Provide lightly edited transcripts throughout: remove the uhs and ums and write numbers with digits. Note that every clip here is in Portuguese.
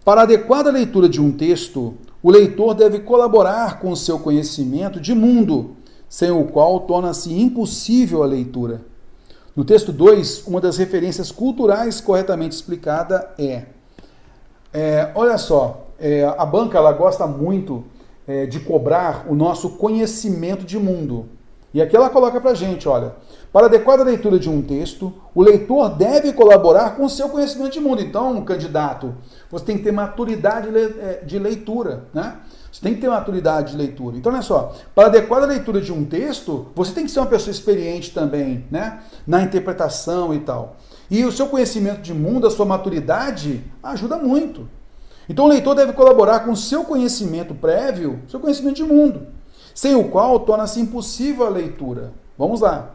Para a adequada leitura de um texto, o leitor deve colaborar com o seu conhecimento de mundo, sem o qual torna-se impossível a leitura. No texto 2, uma das referências culturais corretamente explicada olha só, a banca ela gosta muito de cobrar o nosso conhecimento de mundo. E aqui ela coloca pra gente, olha, para a adequada leitura de um texto, o leitor deve colaborar com o seu conhecimento de mundo. Então, candidato, você tem que ter maturidade de leitura, né? Você tem que ter maturidade de leitura. Então, olha só, para a adequada leitura de um texto, você tem que ser uma pessoa experiente também, né? Na interpretação e tal. E o seu conhecimento de mundo, a sua maturidade, ajuda muito. Então, o leitor deve colaborar com o seu conhecimento prévio, seu conhecimento de mundo, sem o qual torna-se impossível a leitura. Vamos lá.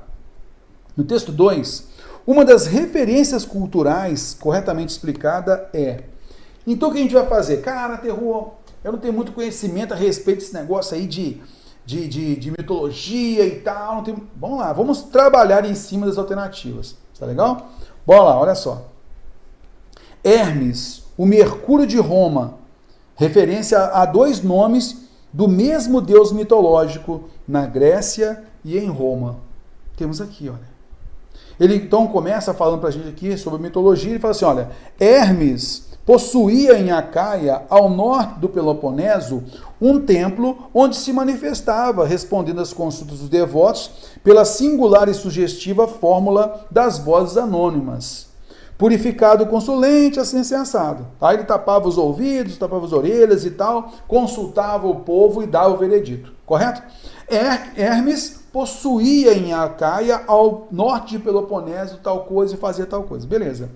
No texto 2, uma das referências culturais corretamente explicada então o que a gente vai fazer? Cara, terror, eu não tenho muito conhecimento a respeito desse negócio aí de mitologia e tal. Não tenho... Vamos lá, vamos trabalhar em cima das alternativas. Tá legal? Bora lá, olha só. Hermes, o Mercúrio de Roma, referência a dois nomes do mesmo deus mitológico na Grécia e em Roma. Temos aqui, olha. Ele então começa falando para a gente aqui sobre mitologia e fala assim, olha, Hermes possuía em Acaia, ao norte do Peloponeso, um templo onde se manifestava, respondendo às consultas dos devotos, pela singular e sugestiva fórmula das vozes anônimas. Purificado o consulente, assim sensado. Aí ele tapava os ouvidos, tapava as orelhas e tal, consultava o povo e dava o veredito. Correto? Hermes possuía em Acaia, ao norte de Peloponeso, tal coisa e fazia tal coisa. Beleza.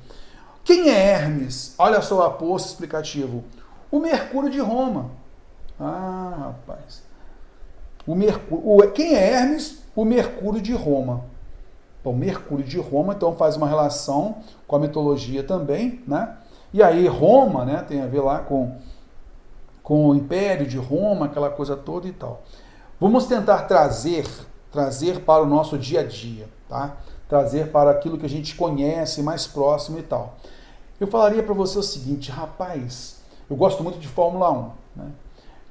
Quem é Hermes? Olha só o aposto explicativo. O Mercúrio de Roma. Ah, rapaz. Quem é Hermes? O Mercúrio de Roma. O Mercúrio de Roma, então, faz uma relação com a mitologia também, né? E aí Roma, né, tem a ver lá com o Império de Roma, aquela coisa toda e tal. Vamos tentar trazer para o nosso dia a dia, tá? Trazer para aquilo que a gente conhece mais próximo e tal. Eu falaria para você o seguinte, rapaz, eu gosto muito de Fórmula 1, né?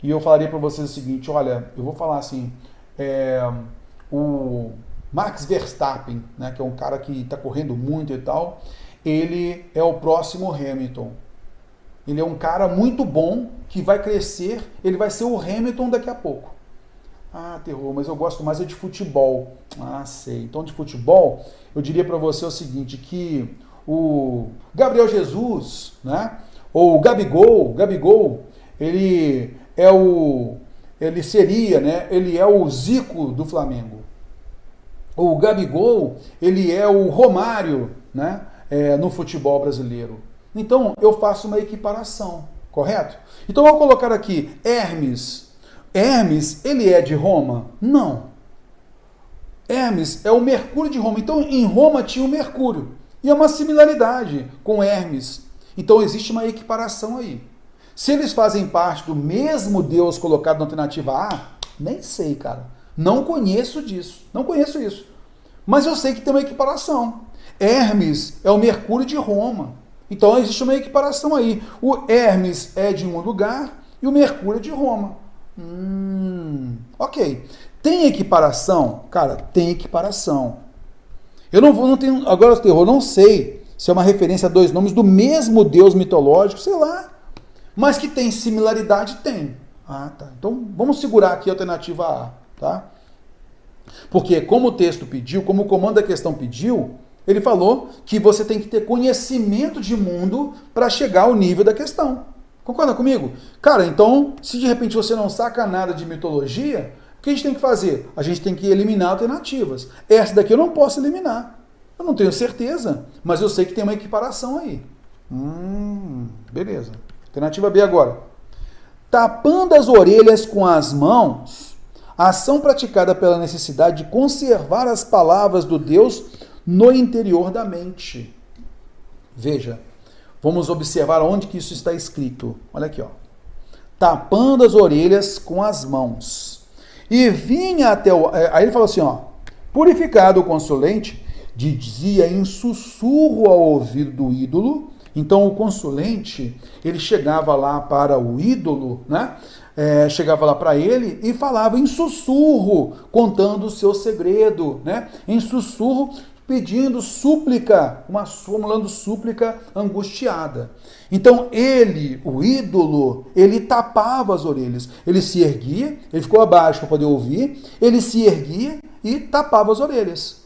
E eu falaria para você o seguinte, olha, eu vou falar assim, o Max Verstappen, né, que é um cara que está correndo muito e tal, ele é o próximo Hamilton. Ele é um cara muito bom, que vai crescer, ele vai ser o Hamilton daqui a pouco. Ah, terror, mas eu gosto mais de futebol. Ah, sei. Então, de futebol, eu diria para você o seguinte, que o Gabriel Jesus, né, ou o Gabigol, ele é o Zico do Flamengo. O Gabigol, ele é o Romário, né, no futebol brasileiro. Então, eu faço uma equiparação, correto? Então, eu vou colocar aqui, Hermes. Hermes, ele é de Roma? Não. Hermes é o Mercúrio de Roma. Então, em Roma tinha o Mercúrio. E é uma similaridade com Hermes. Então, existe uma equiparação aí. Se eles fazem parte do mesmo Deus colocado na alternativa A, nem sei, cara. Não conheço disso. Não conheço isso. Mas eu sei que tem uma equiparação. Hermes é o Mercúrio de Roma. Então, existe uma equiparação aí. O Hermes é de um lugar e o Mercúrio é de Roma. Ok. Tem equiparação? Cara, tem equiparação. Eu não tenho, agora eu não sei se é uma referência a dois nomes do mesmo deus mitológico, sei lá. Mas que tem similaridade, tem. Ah, tá. Então, vamos segurar aqui a alternativa A, tá? Porque como o texto pediu, como o comando da questão pediu, ele falou que você tem que ter conhecimento de mundo para chegar ao nível da questão. Concorda comigo? Cara, então, se de repente você não saca nada de mitologia, o que a gente tem que fazer? A gente tem que eliminar alternativas. Essa daqui eu não posso eliminar. Eu não tenho certeza, mas eu sei que tem uma equiparação aí. Beleza. Alternativa B agora. Tapando as orelhas com as mãos, a ação praticada pela necessidade de conservar as palavras do Deus no interior da mente. Veja, vamos observar onde que isso está escrito. Olha aqui, ó. Tapando as orelhas com as mãos. E vinha até o... Aí ele fala assim, ó. Purificado o consulente, dizia em sussurro ao ouvido do ídolo, Então o consulente, ele chegava lá para o ídolo, né? Chegava lá para ele e falava em sussurro, contando o seu segredo, né? Em sussurro, pedindo súplica, formulando súplica angustiada. Então ele, o ídolo, ele tapava as orelhas. Ele se erguia, ele ficou abaixo para poder ouvir, ele se erguia e tapava as orelhas.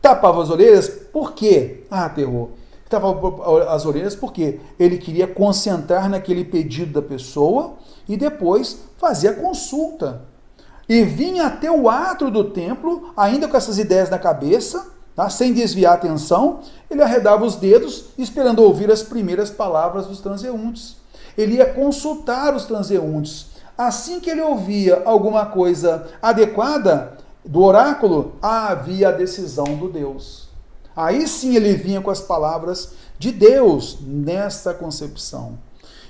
Tapava as orelhas por quê? Terror. Tapava as orelhas porque ele queria concentrar naquele pedido da pessoa e depois fazia consulta. E vinha até o átrio do templo, ainda com essas ideias na cabeça, tá? Sem desviar a atenção, ele arredava os dedos, esperando ouvir as primeiras palavras dos transeuntes. Ele ia consultar os transeuntes. Assim que ele ouvia alguma coisa adequada do oráculo, havia a decisão do Deus. Aí sim ele vinha com as palavras de Deus nessa concepção.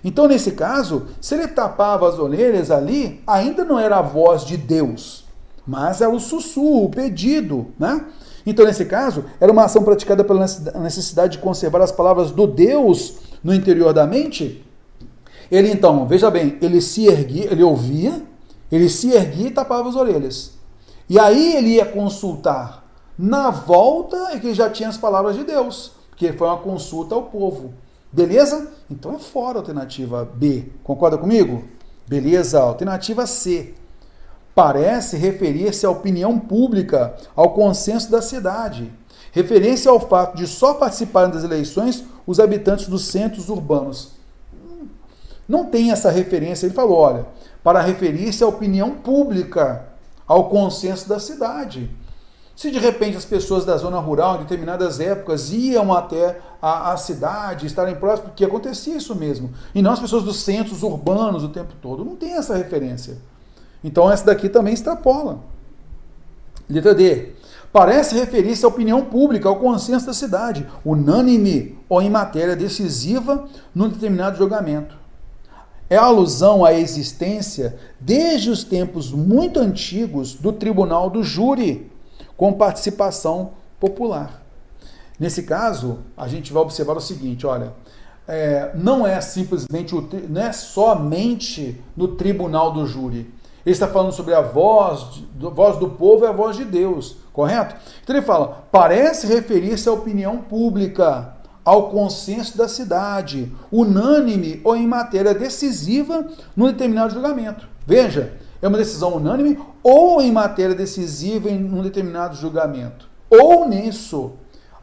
Então, nesse caso, se ele tapava as orelhas ali, ainda não era a voz de Deus, mas era o sussurro, o pedido, né? Então, nesse caso, era uma ação praticada pela necessidade de conservar as palavras do Deus no interior da mente. Ele, então, veja bem, ele se erguia, ele ouvia, ele se erguia e tapava as orelhas. E aí ele ia consultar. Na volta é que já tinha as palavras de Deus, porque foi uma consulta ao povo. Beleza? Então é fora a alternativa B. Concorda comigo? Beleza. Alternativa C. Parece referir-se à opinião pública, ao consenso da cidade. Referência ao fato de só participarem das eleições os habitantes dos centros urbanos. Não tem essa referência. Ele falou, olha, para referir-se à opinião pública, ao consenso da cidade. Se de repente as pessoas da zona rural, em determinadas épocas, iam até a cidade, estarem próximas, porque acontecia isso mesmo. E não as pessoas dos centros urbanos o tempo todo. Não tem essa referência. Então essa daqui também extrapola. Letra D. Parece referir-se à opinião pública, ao consenso da cidade, unânime ou em matéria decisiva num determinado julgamento. É a alusão à existência, desde os tempos muito antigos, do tribunal do júri, com participação popular. Nesse caso, a gente vai observar o seguinte, olha, não é simplesmente, não é somente no tribunal do júri. Ele está falando sobre a voz do povo e a voz de Deus, correto? Então ele fala, parece referir-se à opinião pública, ao consenso da cidade, unânime ou em matéria decisiva num determinado julgamento. Veja, é uma decisão unânime ou em matéria decisiva em um determinado julgamento. Ou nisso,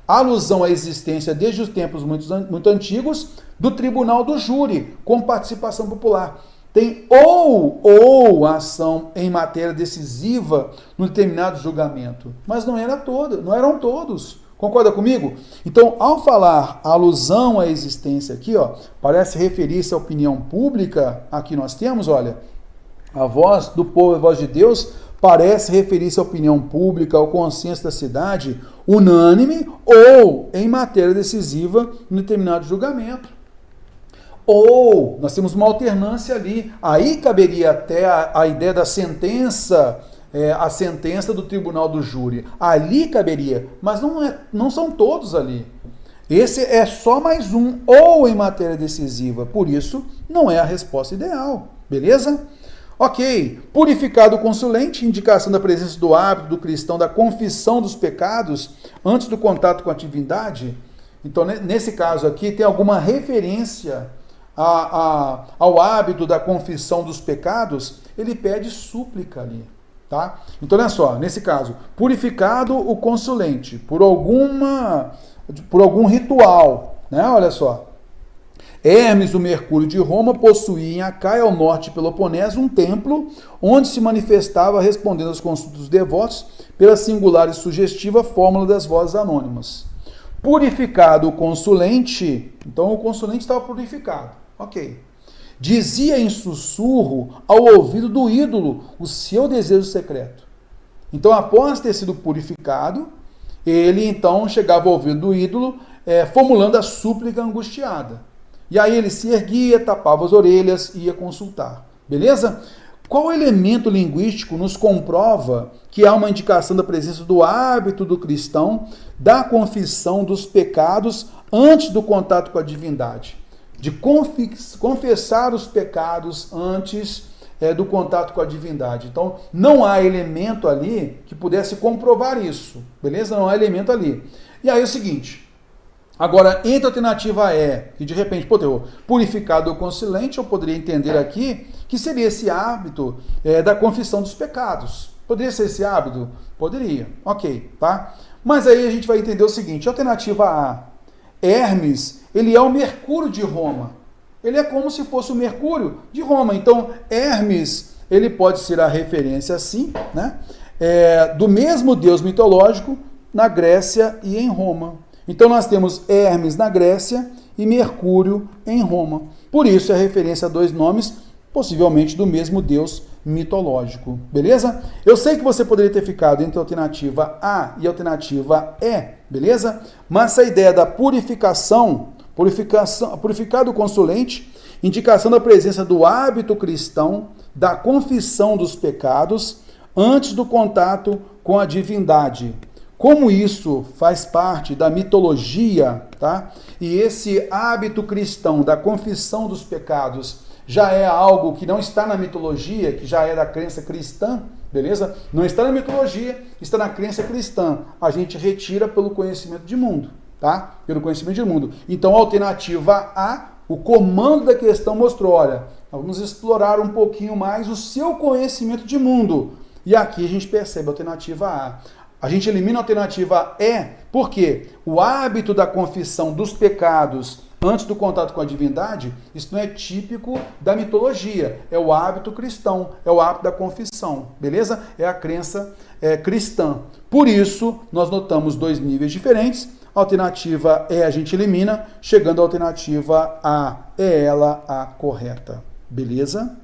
alusão à existência desde os tempos muito antigos do tribunal do júri, com participação popular. Tem ou ação em matéria decisiva no determinado julgamento. Mas não eram todos. Concorda comigo? Então, ao falar a alusão à existência aqui, ó, parece referir-se à opinião pública, aqui nós temos, olha, a voz do povo e a voz de Deus parece referir-se à opinião pública, ao consenso da cidade, unânime ou em matéria decisiva no determinado julgamento. Ou, nós temos uma alternância ali, aí caberia até a ideia da sentença, a sentença do tribunal do júri. Ali caberia, mas não são todos ali. Esse é só mais um, ou em matéria decisiva, por isso não é a resposta ideal, beleza? Ok, purificado o consulente, indicação da presença do hábito do cristão da confissão dos pecados antes do contato com a divindade. Então, nesse caso aqui, tem alguma referência ao hábito da confissão dos pecados, ele pede súplica ali, tá? Então, olha só, nesse caso, purificado o consulente por algum ritual, né? Olha só. Hermes, o Mercúrio de Roma, possuía em Acaia, ao norte de Peloponeso, um templo onde se manifestava respondendo às consultas dos devotos pela singular e sugestiva fórmula das vozes anônimas. Purificado o consulente, então o consulente estava purificado, ok. Dizia em sussurro ao ouvido do ídolo o seu desejo secreto. Então, após ter sido purificado, ele então chegava ao ouvido do ídolo, formulando a súplica angustiada. E aí ele se erguia, tapava as orelhas e ia consultar. Beleza? Qual elemento linguístico nos comprova que há uma indicação da presença do hábito do cristão da confissão dos pecados antes do contato com a divindade? De confessar os pecados antes do contato com a divindade. Então, não há elemento ali que pudesse comprovar isso, beleza? Não há elemento ali. E aí é o seguinte, agora, entre a alternativa E, que de repente, purificado ou conciliante, eu poderia entender aqui que seria esse hábito da confissão dos pecados. Poderia ser esse hábito? Poderia, ok, tá? Mas aí a gente vai entender o seguinte, alternativa A, Hermes, ele é o Mercúrio de Roma. Ele é como se fosse o Mercúrio de Roma. Então, Hermes, ele pode ser a referência, assim, né? Do mesmo deus mitológico na Grécia e em Roma. Então, nós temos Hermes na Grécia e Mercúrio em Roma. Por isso, é referência a dois nomes, possivelmente do mesmo deus mitológico. Beleza? Eu sei que você poderia ter ficado entre a alternativa A e a alternativa E, beleza? Mas a ideia da purificado consulente, indicação da presença do hábito cristão, da confissão dos pecados, antes do contato com a divindade. Como isso faz parte da mitologia, tá? E esse hábito cristão da confissão dos pecados já é algo que não está na mitologia, que já é da crença cristã, beleza? Não está na mitologia, está na crença cristã. A gente retira pelo conhecimento de mundo, tá? Pelo conhecimento de mundo. Então, a alternativa A, o comando da questão mostrou, olha, vamos explorar um pouquinho mais o seu conhecimento de mundo. E aqui a gente percebe a alternativa A. A gente elimina a alternativa E, porque o hábito da confissão dos pecados antes do contato com a divindade, isso não é típico da mitologia, é o hábito cristão, é o hábito da confissão, beleza? É a crença cristã. Por isso, nós notamos dois níveis diferentes. A alternativa E a gente elimina, chegando à alternativa A, é ela a correta, beleza?